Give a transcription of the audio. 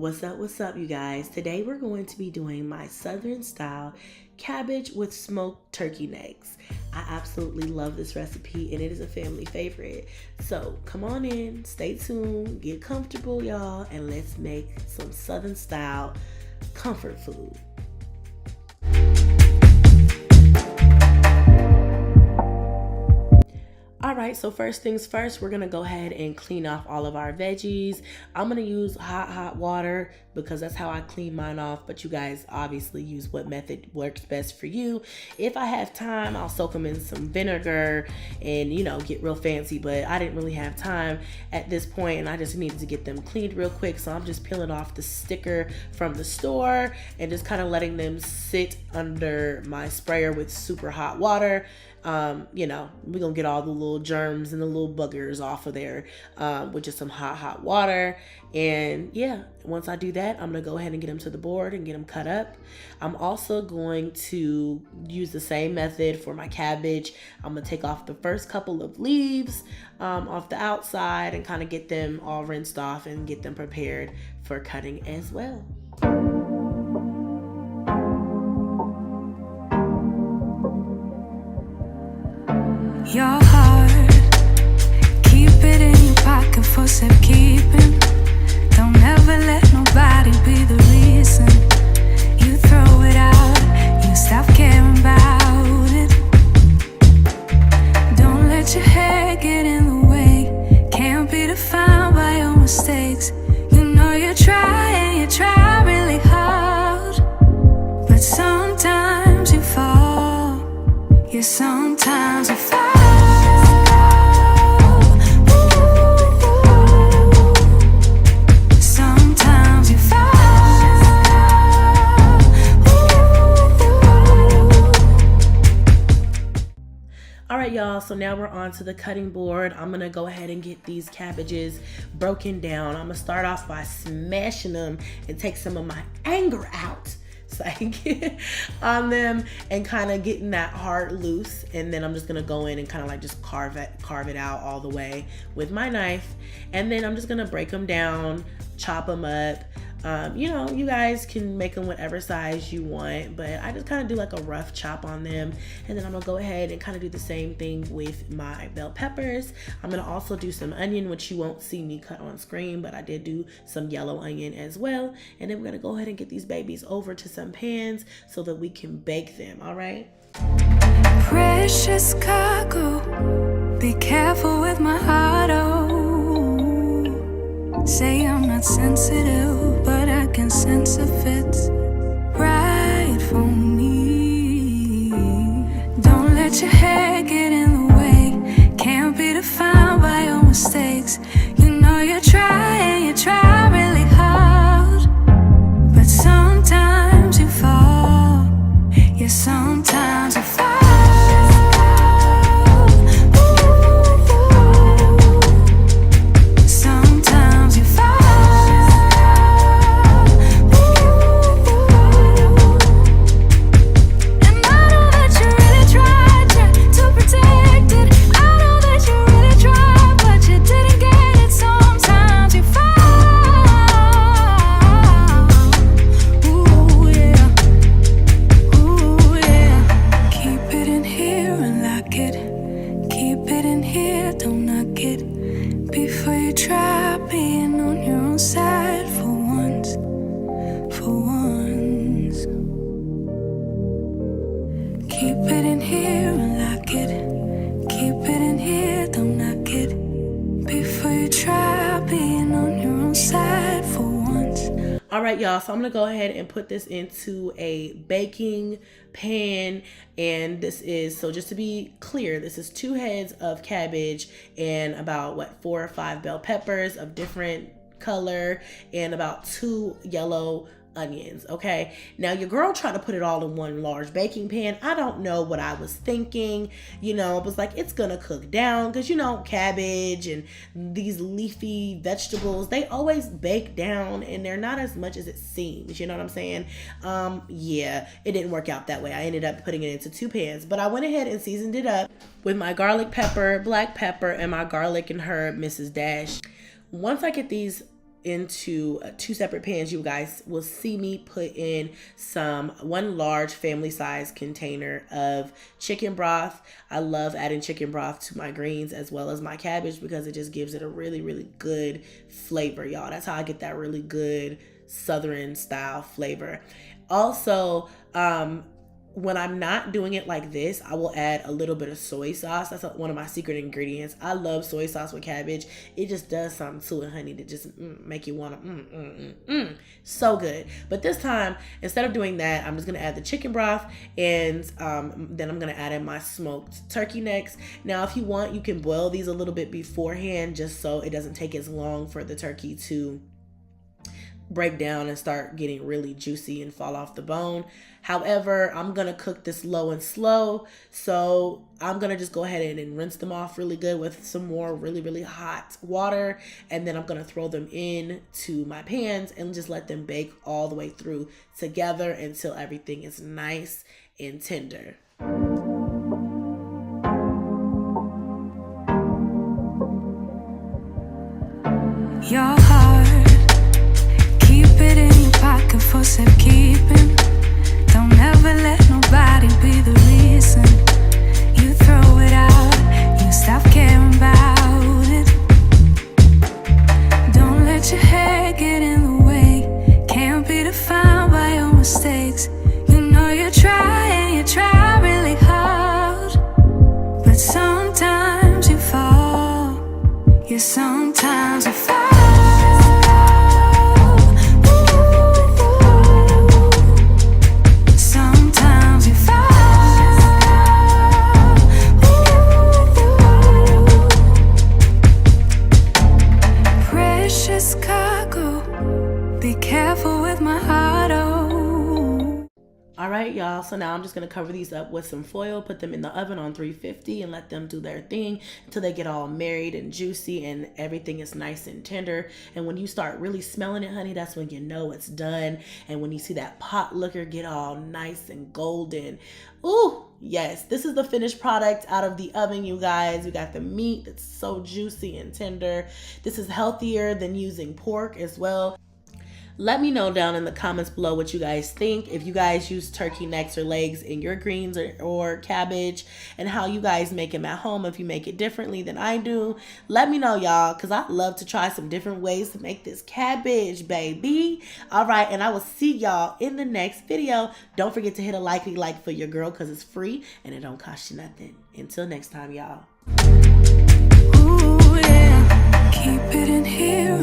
What's up, you guys? Today we're going to be doing my Southern style cabbage with smoked turkey necks. I absolutely love this recipe and it is a family favorite. So come on in, stay tuned, get comfortable, y'all, and let's make some Southern style comfort food. Alright, so first things first, we're going to go ahead and clean off all of our veggies. I'm going to use hot water because that's how I clean mine off, but you guys obviously use what method works best for you. If I have time, I'll soak them in some vinegar and, get real fancy, but I didn't really have time at this point and I just needed to get them cleaned real quick, so I'm just peeling off the sticker from the store and just kind of letting them sit under my sprayer with super hot water. We're gonna get all the little germs and the little buggers off of there with just some hot water. And yeah, once I do that, I'm gonna go ahead and get them to the board and get them cut up. I'm also going to use the same method for my cabbage. I'm gonna take off the first couple of leaves off the outside and kind of get them all rinsed off and get them prepared for cutting as well. Your heart, keep it in your pocket for safekeeping. Don't ever let nobody be the reason you throw it out, you stop caring about it. Don't let your hair get in the way, can't be defined by your mistakes. You know you try really hard, but sometimes you fall, yeah, sometimes you fall. Alright, y'all, so now we're on to the cutting board. I'm gonna go ahead and get these cabbages broken down. I'm gonna start off by smashing them and take some of my anger out so I can get on them and kind of getting that heart loose. And then I'm just gonna go in and kind of like just carve it out all the way with my knife. And then I'm just gonna break them down, chop them up. You guys can make them whatever size you want, but I just kind of do like a rough chop on them. And then I'm gonna go ahead and kind of do the same thing with my bell peppers. I'm gonna also do some onion, which you won't see me cut on screen, but I did do some yellow onion as well. And then we're gonna go ahead and get these babies over to some pans so that we can bake them. All right. Precious cargo, be careful with my heart, oh. Say I'm not sensitive, but I can sense if it's right for me. Don't let your hair get in the way, can't be defined by your mistakes. You know you try really hard, but sometimes you fall, yeah, sometimes you fall. Alright, y'all, so I'm gonna go ahead and put this into a baking pan, and this is, so just to be clear, this is 2 heads of cabbage and about 4 or 5 bell peppers of different color and about 2 yellow onions. Okay, now your girl tried to put it all in one large baking pan. I don't know what I was thinking. It was like, it's gonna cook down because cabbage and these leafy vegetables, they always bake down and they're not as much as it seems. You know what I'm saying? Yeah, it didn't work out that way. I ended up putting it into 2 pans, but I went ahead and seasoned it up with my garlic pepper, black pepper, and my garlic and herb Mrs. Dash. Once I get these into two separate pans. You guys will see me put in one large family size container of chicken broth. I love adding chicken broth to my greens as well as my cabbage because it just gives it a really, really good flavor, y'all. That's how I get that really good Southern style flavor. Also, when I'm not doing it like this, I will add a little bit of soy sauce. That's one of my secret ingredients. I love soy sauce with cabbage. It just does something to it, honey, to just make you want to so good. But this time, instead of doing that, I'm just gonna add the chicken broth, and then I'm gonna add in my smoked turkey necks. Now, if you want, you can boil these a little bit beforehand, just so it doesn't take as long for the turkey to break down and start getting really juicy and fall off the bone. However, I'm gonna cook this low and slow, so I'm gonna just go ahead and rinse them off really good with some more really, really hot water, and then I'm gonna throw them in to my pans and just let them bake all the way through together until everything is nice and tender. Your heart, keep it in your pocket for safekeeping. Don't ever let nobody be the reason you throw it out, you stop caring about it. Don't let your head get in the way, can't be defined by your mistakes. You know you try really hard, but sometimes you fall, yeah, sometimes you fall. Alright, y'all, so now I'm just going to cover these up with some foil, put them in the oven on 350 and let them do their thing until they get all married and juicy and everything is nice and tender. And when you start really smelling it, honey, that's when you know it's done. And when you see that pot liquor get all nice and golden, ooh, yes, this is the finished product out of the oven, you guys. You got the meat that's so juicy and tender. This is healthier than using pork as well. Let me know down in the comments below what you guys think. If you guys use turkey necks or legs in your greens or cabbage, and how you guys make them at home. If you make it differently than I do, let me know, y'all, because I love to try some different ways to make this cabbage, baby. All right, and I will see y'all in the next video. Don't forget to hit a like for your girl because it's free and it don't cost you nothing. Until next time, y'all. Ooh, yeah. Keep it in here.